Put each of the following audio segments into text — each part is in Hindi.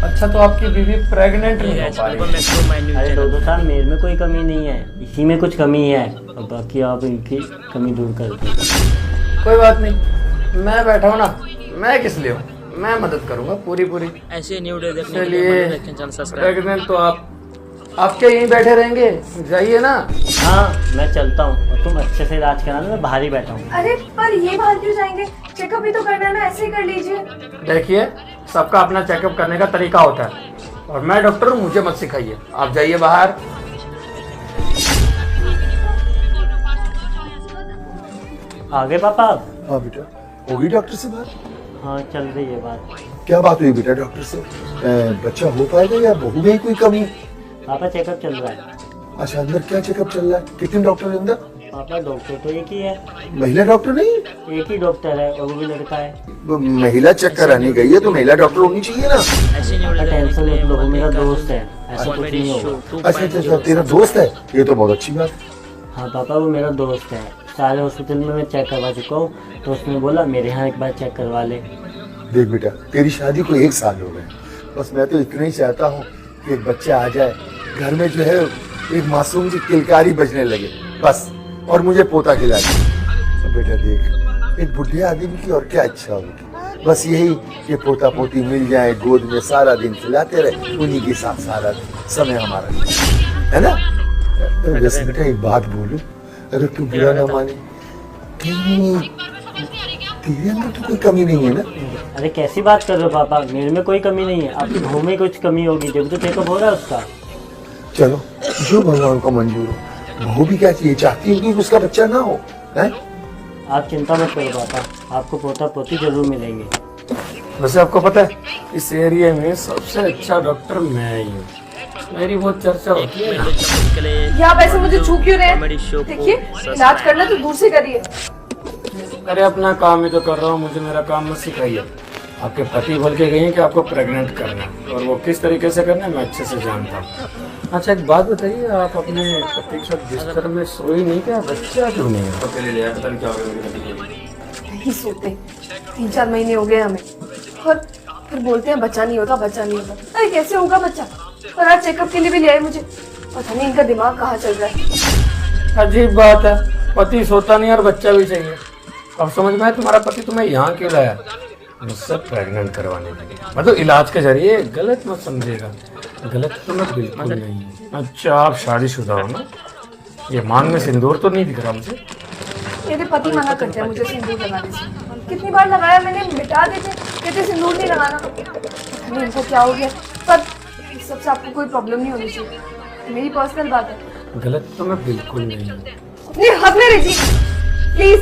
अच्छा तो आपकी बीवी प्रेग्नेंट नहीं हो पा रही? अरे डॉक्टर साहब मेरे में कोई कमी नहीं है, इसी में कुछ कमी है और बाकी आप इनकी कमी दूर कर दो। कोई बात नहीं, मैं बैठा हूँ ना, मैं किस लिए हूँ, मैं मदद करूंगा पूरी। ऐसे न्यू डे देखने के चलिए, लिए हमारे चैनल सब्सक्राइब प्रेग्नेंट तो आपके यहीं बैठे रहेंगे, जाइए ना। हाँ मैं चलता हूँ और तुम अच्छे से इलाज कराना, मैं बाहर ही बैठा हूँ। अरे पर ये बाहर क्यों जाएंगे? चेकअप भी तो करना है ना, ऐसे ही कर लीजिए। देखिए, सबका अपना चेकअप करने का तरीका होता है और मैं डॉक्टर हूँ, मुझे मत सिखाइए। आप जाइए बाहर। आ गए पापा आप? हाँ बेटा, होगी डॉक्टर से बात? हाँ चल रही है बात। क्या बात हुई बेटा डॉक्टर से? बच्चा हो पाएगा या बहू में ही कोई कमी? पापा चेकअप चल रहा है। अच्छा, अंदर क्या चेकअप चल रहा है? कितने डॉक्टर है अंदर? पापा डॉक्टर तो एक ही है। महिला डॉक्टर नहीं? एक ही डॉक्टर है और वो भी लड़का है। वो महिला चेक कराने गई है तो महिला डॉक्टर होनी चाहिए ना। ऐसे न्यू पापा डे टेंशन मत लो, वो मेरा दोस्त है, ऐसा कुछ नहीं होगा। अच्छा, तेरा दोस्त है? ये तो बहुत अच्छी बात है। हाँ पापा वो मेरा दोस्त है, सारे हॉस्पिटल में मैं चेक करवा चुका हूँ, तो उसने बोला मेरे यहाँ एक बार चेक करवा ले। देख बेटा, तेरी शादी को 1 साल हो गए, बस मैं तो इतना ही चाहता हूँ कि एक बच्चा आ जाए घर में, जो है एक मासूम सी किलकारी बजने लगे बस, और मुझे पोता खिला दे। तो बेटा देख, एक बुढ़े आदमी की और क्या इच्छा होगी, बस यही कि पोता पोती मिल जाए, गोद में सारा दिन खिलाते रहे, उन्हीं के साथ सारा समय हमारा है ना। तो वैसे बेटा एक बात बोलूं, अगर तू बुरा ना माने, तेरे अंदर तो कोई कमी नहीं है ना? अरे कैसी बात कर रहे हो पापा, मेरे में कोई कमी नहीं है, आपकी बहू में कुछ कमी होगी, जब तो चेकअप हो रहा है उसका। चलो, जो भगवान को मंजूर हो। बहू भी क्या चाहिए, चाहती है कि उसका बच्चा ना हो, है? आप चिंता मत करो पापा, आपको पोता पोती जरूर मिलेंगे। वैसे आपको पता है, इस एरिया में सबसे अच्छा डॉक्टर मैं ही हूँ, मेरी बहुत चर्चा होती है। के लिए ये आप ऐसे मुझे छू क्यों रहे कॉमेडी शो हैं? को देखिए, इलाज करना तो दूर से करिए। अरे अपना काम ही तो कर रहा हूँ, मुझे मेरा काम मत सिखाइए। आपके पति बोल के गए हैं कि आपको प्रेग्नेंट करना है, और वो किस तरीके से करना है मैं अच्छे से जानता हूँ। अच्छा एक बात बताइए, आप अपने पति के साथ बिस्तर में सोई नहीं क्या? बच्चा क्यों नहीं है? नहीं सोते, 3-4 महीने हो गए हमें, और फिर बोलते हैं बच्चा नहीं होता, बच्चा नहीं होता। अरे कैसे होगा बच्चा? और आज चेकअप के लिए भी ले आए मुझे, पता नहीं इनका दिमाग कहाँ चल रहा है। अजीब बात है, पति सोता नहीं और बच्चा भी चाहिए। अब समझ में आया तुम्हारा पति तुम्हें यहाँ क्यों लाया? मुझसे प्रेग्नेंट करवाने के लिए, मतलब इलाज के जरिए। गलत मत समझिएगा, गलत तो मैं बिल्कुल नहीं हूँ। अच्छा आप शादीशुदा हो ना? ये मांग में सिंदूर तो नहीं दिख रहा मुझे। मेरे पति मना करते हैं मुझे सिंदूर लगाने से, कितनी बार लगाया मैंने, मिटा देते, कहते सिंदूर नहीं लगाना। पता नहीं इनको क्या हो गया, पर इस सबसे आपको कोई प्रॉब्लम नहीं होनी चाहिए, मेरी पर्सनल बात है। गलत तो मैं बिल्कुल नहीं हूँ। अपने हाथ में रखिए प्लीज,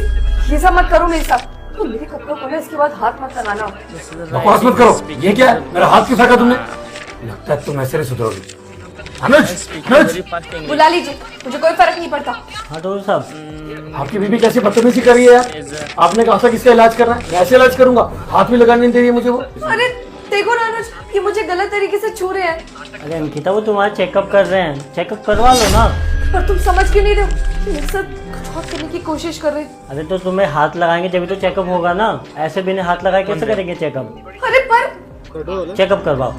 ये सब मत करो मेरे साथ। तो मेरे कपड़ों को ना इसके बाद हाथ मत लगाना। बकवास मत करो, ये क्या है? मेरा हाथ क्यों फेंका तुमने? लगता है तुम ऐसे नहीं सुधरोगी। अनुज, बुला लीजिए, मुझे कोई फर्क नहीं पड़ता। हाँ डॉक्टर साहब, आपकी बीवी कैसी बदतमीजी कर रही है यार? आपने कहा था किसका इलाज करना है, मैं ऐसे इलाज करूंगा, हाथ भी लगाने नहीं दे रही है मुझे वो। अरे देखो ना अनुज, ये मुझे गलत तरीके से छू रहे हैं। अरे अंकिता वो तुम्हारा चेकअप कर रहे हैं, चेकअप करवा लो ना। पर तुम समझ क्यों नहीं रहे हो? मेरे साथ कुछ और करने की कोशिश कर रहे हैं। अरे तो तुम्हें हाथ लगाएंगे जब तो चेकअप होगा ना, ऐसे बिना हाथ लगाए कैसे करेंगे चेकअप? अरे पर चेकअप करवाओ।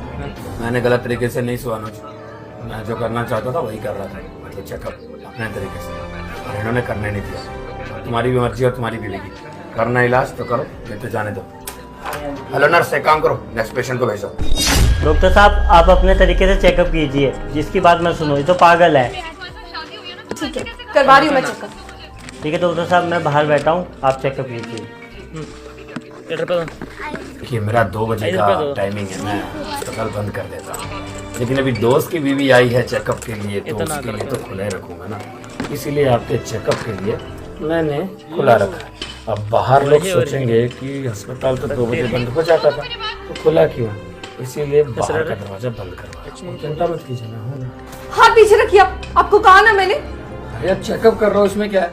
मैंने गलत तरीके से नहीं सुना, मैं जो करना चाहता था वही कर रहा था, मतलब चेकअप अपने तरीके से, और इन्होंने करने नहीं दिया। तुम्हारी भी मर्जी और तुम्हारी बीवी की, करना इलाज तो करो, नहीं तो जाने दो। हेलो नर्स, एक काम करो, नेक्स्ट पेशेंट को भेजो। डॉक्टर साहब आप अपने तरीके से चेकअप कीजिए, जिसकी बात मैं सुनो, ये तो पागल है। ठीक है, करवा रही हूँ मैं चेकअप। ठीक है डॉक्टर साहब, मैं बाहर बैठा हूँ, आप चेकअप कीजिए। देखिए मेरा 2 बजे का टाइमिंग है, मैं अस्पताल बंद कर देता हूँ, लेकिन अभी दोस्त की बीवी आई है चेकअप के लिए, तो उसके लिए तो खुला ही रखूंगा ना, इसीलिए आपके चेकअप के लिए मैंने खुला रखा है। अब बाहर लोग सोचेंगे कि अस्पताल तो 2 बजे बंद हो जाता था, तो खुला क्यों? इसीलिए बाहर का दरवाजा बंद करवा। चिंता मत कीजिए ना, है ना? हाथ पीछे रखिए, आपको कहा ना मैंने। अरे अब चेकअप कर रहा हूँ, इसमें क्या है?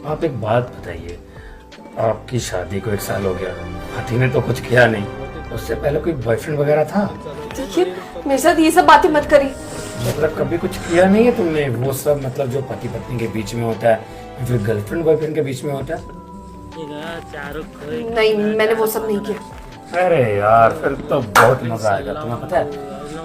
आप एक बात बताइए, आपकी शादी को 1 साल हो गया, पति ने तो कुछ किया नहीं, उससे पहले कोई बॉयफ्रेंड वगैरह था? देखिए मेरे साथ ये सब बातें मत करिए। मतलब कभी कुछ किया नहीं है तुमने वो सब, मतलब जो पति पत्नी के बीच में होता है, या फिर गर्लफ्रेंड बॉयफ्रेंड के बीच में होता है? नहीं, मैंने वो सब नहीं किया। अरे यार फिर तो बहुत मजा आएगा। तुम्हें पता है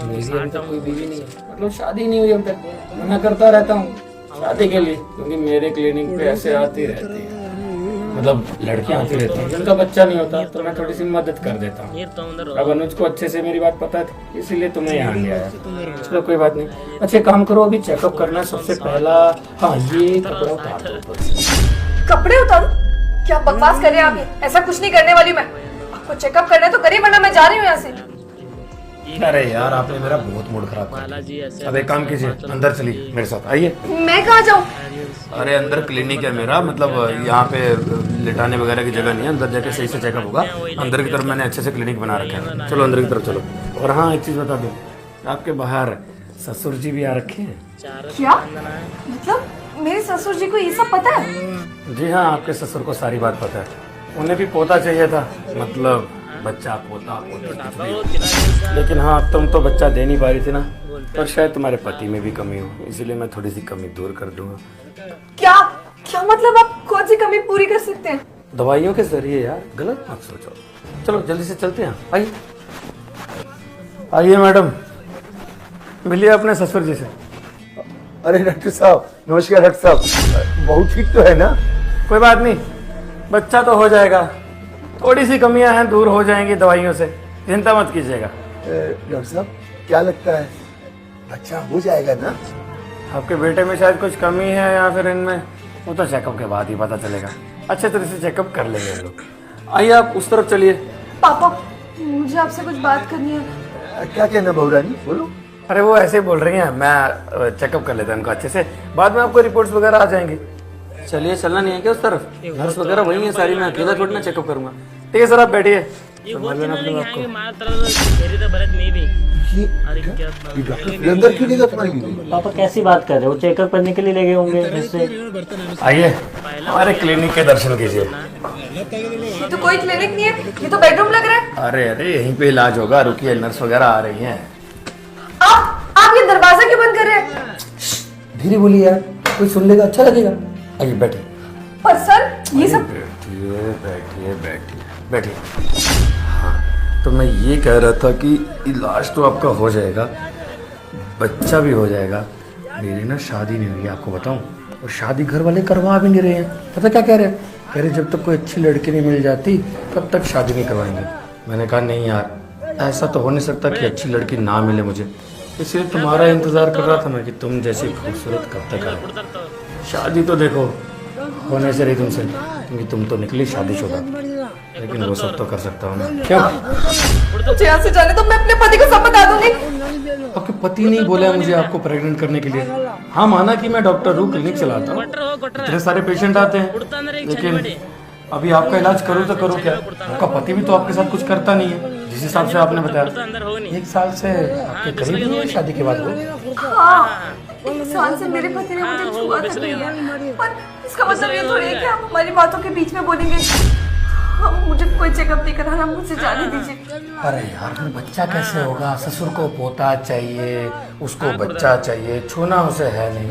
मेरी अभी तक कोई बीवी नहीं है, मतलब शादी नहीं हुई अभी तक। मना करता रहता हूँ शादी के लिए, क्योंकि मेरे क्लिनिक पे ऐसे आती रहती है, मतलब लड़कियां आती रहती हैं जिनका बच्चा नहीं होता, तो मैं थोड़ी सी मदद कर देता हूँ। अब अनुज को अच्छे से मेरी बात पता थी, इसीलिए तुम्हें यहाँ ले आया। चलो कोई बात नहीं। अच्छा काम करो, अभी चेकअप करना है सबसे पहला। हाँ ये कपड़ा उतार दो ऊपर से। कपड़े उतारो? क्या बकवास कर रहे हैं आप? ये ऐसा कुछ नहीं करने वाली मैं। आपको चेकअप करना है तो करिए, वरना मैं जा रही हूँ यहाँ से। अरे यार आपने मेरा बहुत मूड खराब कर दिया। अब एक काम कीजिए, अंदर चलिए मेरे साथ, आइए। मैं कहाँ जाऊँ? अरे अंदर क्लिनिक है मेरा, मतलब यहाँ पे लिटाने वगैरह की जगह नहीं है, अंदर जाके सही से चेकअप होगा। अंदर की तरफ मैंने अच्छे से क्लिनिक बना रखा है, चलो अंदर की तरफ चलो। और हाँ एक चीज़ बता दूँ, आपके बाहर ससुर जी भी आ रखे हैं। क्या मतलब मेरे ससुर जी को ये सब पता है? जी हाँ, आपके ससुर को सारी बात पता है। उन्हें भी पोता चाहिए था, मतलब बच्चा पोता पोती। लेकिन हाँ तुम तो बच्चा दे नहीं पा रही थी ना, और शायद तुम्हारे पति में भी कमी हो, इसलिए मैं थोड़ी सी कमी दूर कर दूंगा। क्या क्या मतलब आप कौन सी कमी पूरी कर सकते हैं? दवाइयों के जरिए यार, गलत मत सोचो। चलो जल्दी से चलते हैं, आइए आइए मैडम, मिलिए अपने ससुर जी से। अरे डॉक्टर साहब नमस्कार। डॉक्टर साहब बहुत ठीक तो है ना? कोई बात नहीं, बच्चा तो हो जाएगा, थोड़ी सी कमियां हैं दूर हो जाएंगी दवाइयों से, चिंता मत कीजिएगा। डॉक्टर साहब क्या लगता है बच्चा हो जाएगा ना? आपके बेटे में शायद कुछ कमी है या फिर इनमें, वो तो चेकअप के बाद ही पता चलेगा। अच्छे तरह से चेकअप कर लेंगे हम लोग। आइए आप उस तरफ चलिए। पापा मुझे आपसे कुछ बात करनी है। क्या कहना बहुरानी, बोलो। अरे वो ऐसे ही बोल रही हैं, मैं चेकअप कर लेता हूँ उनको अच्छे से, बाद में आपको रिपोर्ट्स वगैरह आ जाएंगी। चलिए चलना नहीं है क्या उस तरफ? नर्स वगैरह वही है सारी, मैं अकेला थोड़ी ना चेकअप करूंगा। ठीक है सर आप बैठिए, संभाल लेना अपने आप को। ये डॉक्टर अंदर क्यों नहीं गया तुम्हारी बीवी? पापा कैसी बात कर रहे हो? चेकअप करने के लिए ले गए होंगे इससे। आइए हमारे क्लिनिक के दर्शन कीजिए। ये तो कोई क्लिनिक नहीं है, ये तो बेडरूम लग रहा है। अरे अरे यहीं पे इलाज होगा, रुकिए नर्स वगैरह आ रही हैं। आप ये दरवाजा क्यों बंद कर रहे हैं? धीरे बोलिए यार, कोई सुन लेगा, अच्छा लगेगा। आइए बैठिए। पर सर ये सब बैठिए बैठिए बैठिए बैठिए। हाँ तो मैं ये कह रहा था कि इलाज तो आपका हो जाएगा, बच्चा भी हो जाएगा। मेरी ना शादी नहीं हुई आपको बताऊं, और शादी घर वाले करवा भी नहीं रहे हैं। पता क्या कह रहे हैं? कह रहे जब तक कोई अच्छी लड़की नहीं मिल जाती तब तक शादी नहीं करवाएंगे। मैंने कहा नहीं यार, ऐसा तो हो नहीं सकता कि अच्छी लड़की ना मिले मुझे, इसलिए तुम्हारा इंतज़ार कर रहा था मैं कि तुम जैसी खूबसूरत कब तक आए। शादी तो देखो होने से रही तुमसे, क्योंकि तुम तो निकली शादीशुदा, लेकिन वो सब तो कर सकता हूँ मैं। क्या मुझे यहाँ से जाने तो मैं अपने पति को सब बता दूंगी। आपके पति नहीं बोला है मुझे आपको प्रेग्नेंट करने के लिए। हाँ माना कि मैं डॉक्टर हूँ, क्लिनिक चलाता हूँ, इतने सारे पेशेंट आते हैं, लेकिन अभी आपका इलाज करूँ तो करूँ क्या? आपका पति भी तो आपके साथ कुछ करता नहीं है, जिस हिसाब से आपने बताया। 1 साल से आपके करीब नहीं है शादी के बाद वो। हाँ 1 साल से मेरे पति ने मुझे छुआ तक नहीं है, पर इसका मतलब ये थोड़ी है कि आप हमारी बातों के बीच में बोलेंगे। मुझे कोई चेकअप नहीं कराना, मुझसे जाने दीजिए। अरे यार फिर बच्चा कैसे होगा? ससुर को पोता चाहिए, उसको बच्चा चाहिए, छूना उसे है नहीं,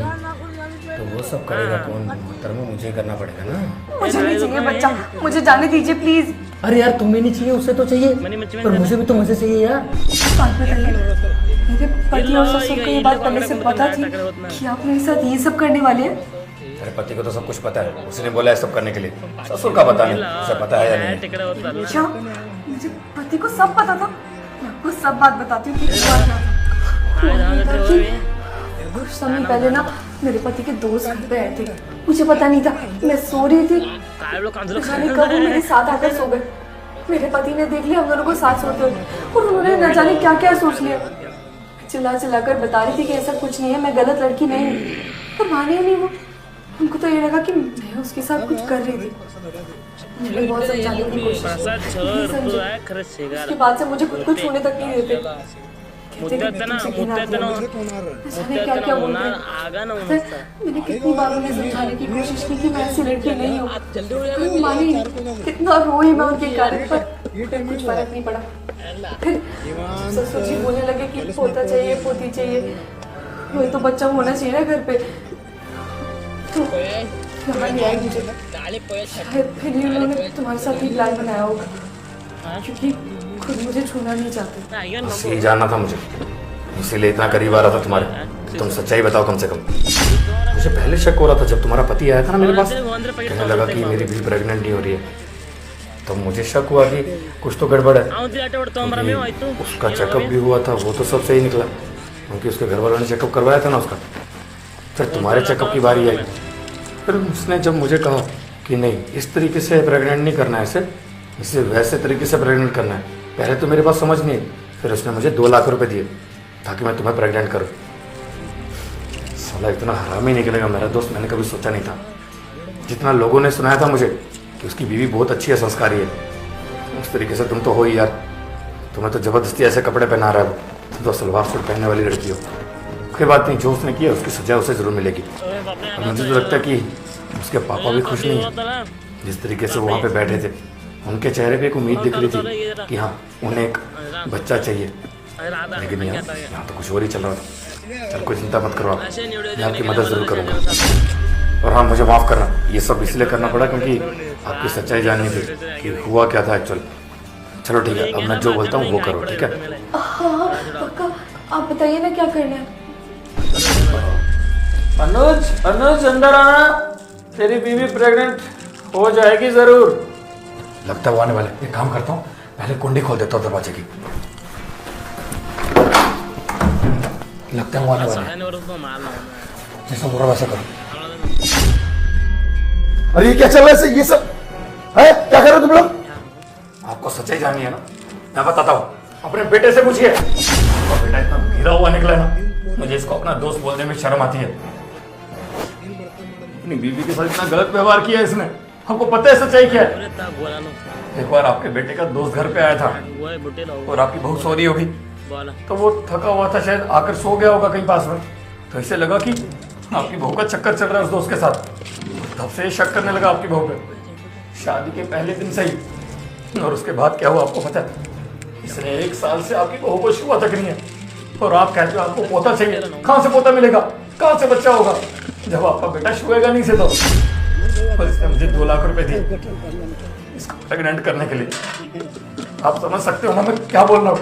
तो वो सब करेगा कौन? मोहतरमा मुझे करना पड़ेगा ना। मुझे नहीं चाहिए बच्चा, मुझे जाने दीजिए प्लीज। अरे यार तुम्हें नहीं चाहिए, उसे तो चाहिए, पर मुझे भी तो मुझे चाहिए यार। बात बताइए, मेरे पति और ससुर को ये बात पहले से पता थी कि आप मेरे साथ ये सब करने वाले हैं? अरे पति को तो सब कुछ पता है, उसने बोला है सब करने के लिए। ससुर का पता नहीं, उसे पता है या नहीं? क्या मुझे पति को सब पता था? मैं आपको सब बात बताती हूँ कि हुआ क्या था। कुछ समय पहले ना मेरे पति के दोस्त घर पे आए थे, मुझे पता नहीं था, मैं सो रही थी, जाने कब वो मेरे साथ आकर सो गए। मेरे पति ने देख लिया हम दोनों को साथ सोते हुए, और उन्होंने न जाने क्या क्या सोच लिया। चिल्ला चिल्ला कर बता रही थी कि ऐसा कुछ नहीं है, मैं गलत लड़की नहीं हूँ, पर माने नहीं वो। उनको तो ये लगा कि मैं उसके साथ कुछ कर रही थी। मैंने बहुत समझाने की कोशिश की, उसके बाद से मुझे खुद को छूने तक नहीं देते। कहते कि तुमसे घिन आती है मुझे। जाने क्या क्या बोलते हैं। मैंने कितनी बार उन्हें समझाने की कोशिश की कि मैं ऐसी लड़की नहीं हूँ, मानी कितना रोई मैं उनके कारण, पर कुछ फर्क नहीं पड़ा। फिर ससुर जी बोलने लगे कि पोता चाहिए, पोती चाहिए, वही तो बच्चा होना चाहिए ना घर पे, तो यहाँ ले आई मुझे। शायद फिर उन्होंने तुम्हारे साथ ही प्लान बनाया होगा, क्योंकि खुद मुझे छूना नहीं चाहते। बस यही जानना था मुझे, इसीलिए इतना करीब आ रहा था तुम्हारे कि तुम सच्चाई बताओ कम से कम। मुझे पहले शक हो रहा था जब तुम्हारा पति आया था ना मेरे पास, कहने लगा कि मेरी भी प्रेग्नेंट नहीं हो रही है, तो मुझे शक हुआ कि कुछ तो गड़बड़ है। क्योंकि उसका चेकअप भी हुआ था, वो तो सब सही निकला, क्योंकि उसके घर वालों ने चेकअप करवाया था ना उसका। फिर तुम्हारे चेकअप की बारी आई, फिर उसने जब मुझे कहा कि नहीं इस तरीके से प्रेग्नेंट नहीं करना है, इसे वैसे तरीके से प्रेग्नेंट करना है, पहले तो मेरे पास समझ नहीं, फिर उसने मुझे 2 लाख रुपए दिए ताकि मैं तुम्हें प्रेग्नेंट करूँ। साला इतना हरामी निकलेगा मेरा दोस्त, मैंने कभी सोचा नहीं था। जितना लोगों ने सुनाया था मुझे कि उसकी बीवी बहुत अच्छी है, संस्कारी है, उस तरीके से तुम तो हो ही यार। तुम्हें तो ज़बरदस्ती ऐसे कपड़े पहना रहा है, तुम तो सलवार सूट पहनने वाली लड़की हो। कोई बात नहीं, जो उसने किया उसकी सजा उसे ज़रूर मिलेगी। और मुझे तो लगता है कि उसके पापा भी खुश नहीं है। जिस तरीके से वो वहाँ पे बैठे थे, उनके चेहरे पे एक उम्मीद दिख रही थी कि हाँ उन्हें एक बच्चा चाहिए, लेकिन यहाँ तो कुछ और ही चल रहा था। चल कोई चिंता मत करो आप, मैं आपकी मदद ज़रूर करूँगा। और हाँ मुझे माफ़ करना, ये सब इसलिए करना पड़ा क्योंकि आपकी सच्चाई जाननी थी कि हुआ क्या था एक्चुअल। चलो ठीक है, अब मैं जो बोलता हूँ वो करो, ठीक है? हाँ पक्का, आप बताइए ना क्या करना है। अनुज अंदर आना, तेरी बीवी प्रेग्नेंट हो जाएगी जरूर। लगता है वो आने वाले, एक काम करता हूँ, पहले कुंडी खोल देता हूँ दरवाजे की। लगता है वो आने वाले, जैसा बोला वैसा करो। अरे ये क्या चल रहा है, ये सब है क्या कर रहे हो तुम लोग? आपको सच्चाई जाननी है ना, मैं बताता हूँ। अपने बेटे से पूछिए, और बेटा इतना गिरा हुआ निकला है ना, मुझे इसको अपना दोस्त बोलने में शर्म आती है। अपनी बीवी के साथ इतना गलत व्यवहार किया इसने, हमको पता है सच्चाई क्या है। एक बार आपके बेटे का दोस्त घर पे आया था और आपकी बहू सो रही होगी, तो वो थका हुआ था, शायद आकर सो गया होगा कहीं पास में, तो इसे लगा कि आपकी बहू का चक्कर चल रहा है उस दोस्त के साथ। तब से शक करने लगा आपकी बहू पे, शादी के पहले दिन से ही। और उसके बाद क्या हुआ आपको पता है? इसने 1 साल से आपकी बहू को छुआ तक नहीं है, और आप कहते हो आपको पोता चाहिए। कहाँ से पोता मिलेगा, कहाँ से बच्चा होगा जब आपका बेटा छुएगा नहीं से? तो और इसने मुझे 2 लाख रुपए दिए इसको प्रेग्नेंट करने के लिए। आप समझ सकते हो ना मैं क्या बोल रहा हूँ?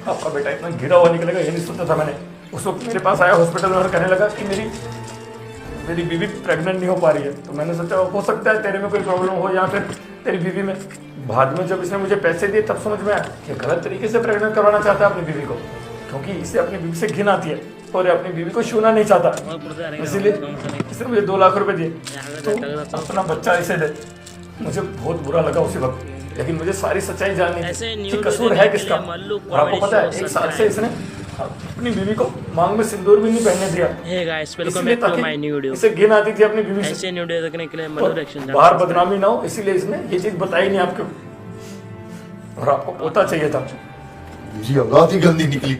आपका बेटा इतना गिरा हुआ निकलेगा ये नहीं सोचा था मैंने। उस वक्त मेरे पास आया हॉस्पिटल में और कहने लगा कि मेरी बीवी प्रेग्नेंट नहीं हो पा रही है, तो मैंने सोचा हो सकता है तेरे में कोई प्रॉब्लम हो या फिर तेरी बीवी में। बाद में जब इसने मुझे पैसे दिए तब समझ में आया कि गलत तरीके से प्रेग्नेंट करवाना चाहता है अपनी बीवी को, क्योंकि इसे अपनी बीवी से घिन आती है और ये अपनी बीवी को छूना नहीं चाहता, इसीलिए इसने मुझे 2 लाख रुपए दिए तो अपना बच्चा इसे दे। मुझे बहुत बुरा लगा उसी वक्त, लेकिन मुझे सारी सच्चाई जाननी थी कि कसूर है किसका। और आपको पता है 1 साल से इसने अपनी बीवी को मांग में सिंदूर भी नहीं पहनने दिया, इसलिए ताकि इसे घिन आती थी अपनी बीवी से, बाहर बदनामी ना हो, इसीलिए इसने ये चीज बताई नहीं आपको। और आपको पोता चाहिए था। जी औलाद ही गंदी निकली,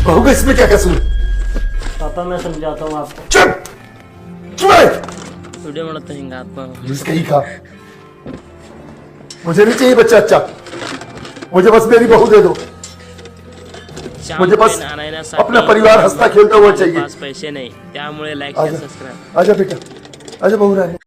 बहू का इसमें क्या कसूर? पापा मैं समझाता हूँ आपको। चुप चुप जिसका ही खा, मुझे नहीं चाहिए बच्चा अच्छा, मुझे बस मेरी बहू दे दो, मुझे बस अपना परिवार हंसता खेलता हुआ चाहिए। पैसे नहीं, त्यामुळे लाईक आजा बेटा, आजा बहू रानी।